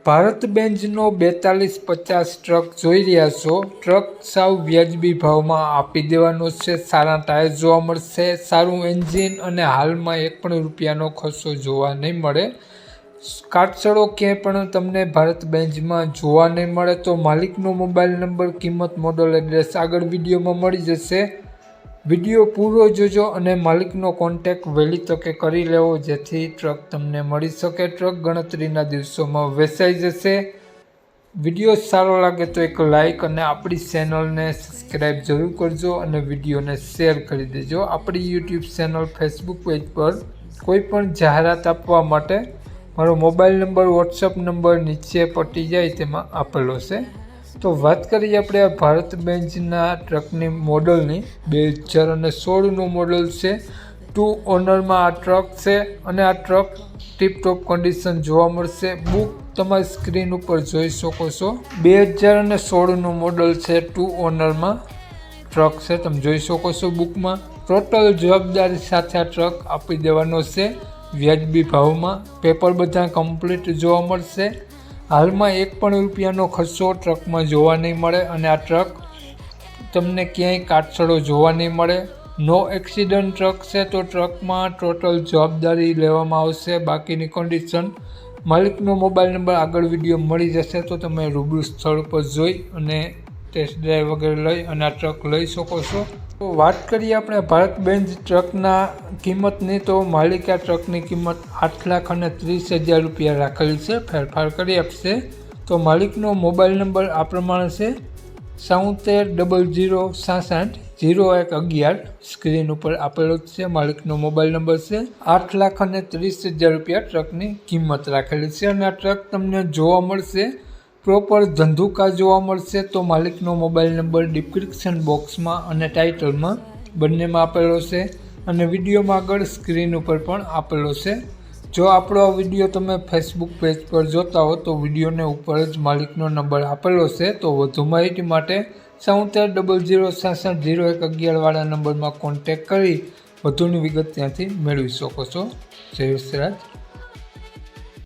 Bharat બેન્ઝનો 4250 truck જોઈ રહ્યા છો। ટ્રક સાવ વ્યાજબી ભાવમાં આપી દેવાનો છે। સારા ટાયર જોવા મળશે, સારું એન્જિન અને હાલમાં એક પણ રૂપિયાનો ખર્ચો જોવા નહીં મળે। કાટછડો ક્યાંય પણ તમને ભારત બેન્ઝમાં જોવા નહીં મળે। તો માલિકનો મોબાઈલ નંબર, કિંમત, મોડલ, એડ્રેસ આગળ વિડીયોમાં મળી જશે। વિડીયો પૂરો જોજો અને માલિકનો કોન્ટેક્ટ વહેલી તકે કરી લેવો, જેથી ટ્રક તમને મળી શકે। ટ્રક ગણતરીના દિવસોમાં વેચાઈ જશે। વિડીયો સારો લાગે તો એક લાઇક અને આપણી ચેનલને સબસ્ક્રાઈબ જરૂર કરજો અને વિડીયોને શેર કરી દેજો। આપણી યુટ્યુબ ચેનલ, ફેસબુક પેજ પર કોઈ પણ જાહેરાત આપવા માટે મારો મોબાઈલ નંબર, વોટ્સઅપ નંબર નીચે પટી જાય તેમાં આપેલો છે। તો વાત કરીએ આપણે આ ભારત બેન્ઝના ટ્રકની મોડલની। 2016નું મોડલ છે। 2 ઓનરમાં આ ટ્રક છે અને આ ટ્રક ટીપટોપ કન્ડિશન જોવા મળશે। બુક તમારી સ્ક્રીન ઉપર જોઈ શકો છો। 2016નું મોડલ છે, 2 ઓનરમાં ટ્રક છે, તમે જોઈ શકો છો બુકમાં। ટોટલ જવાબદારી સાથે આ ટ્રક આપી દેવાનો છે વ્યાજબી ભાવમાં। પેપર બધા કમ્પ્લીટ જોવા મળશે। હાલમાં એક પણ રૂપિયાનો ખર્ચો ટ્રકમાં જોવા નહીં મળે અને આ ટ્રક તમને ક્યાંય કાટછડો જોવા નહીં મળે। નો એક્સિડન્ટ ટ્રક છે, તો ટ્રકમાં ટોટલ જવાબદારી લેવામાં આવશે। બાકીની કન્ડિશન, માલિકનો મોબાઈલ નંબર આગળ વિડીયો મળી જશે, તો તમે રૂબરૂ સ્થળ પર જોઈ અને ટેસ્ટ ડ્રાઈવ વગેરે લઈ અને આ ટ્રક લઈ શકો છો। તો વાત કરીએ આપણે ભારત બેન્ઝ ટ્રકના કિંમતની, તો માલિકે આ ટ્રકની કિંમત 8,30,000 રૂપિયા રાખેલી છે, ફેરફાર કરી આપશે। તો માલિકનો મોબાઈલ નંબર આ પ્રમાણે છે 7700660111, સ્ક્રીન ઉપર આપેલો જ છે। માલિકનો મોબાઈલ નંબર છે। 8,30,000 રૂપિયા ટ્રકની કિંમત રાખેલી છે અને આ ટ્રક તમને જોવા મળશે પ્રોપર ધંધુકા જોવા મળશે। તો માલિકનો મોબાઈલ નંબર ડિસ્ક્રિપ્શન બોક્સમાં અને ટાઇટલમાં બંનેમાં આપેલો છે અને વિડીયોમાં આગળ સ્ક્રીન ઉપર પણ આપેલો છે। જો આપણો આ વિડીયો તમે ફેસબુક પેજ પર જોતા હો તો વિડીયોને ઉપર જ માલિકનો નંબર આપેલો છે। તો વધુ માહિતી માટે 7700660111 વાળા નંબરમાં કોન્ટેક્ટ કરી વધુની વિગત ત્યાંથી મેળવી શકો છો। જય વિશ્વરાજ।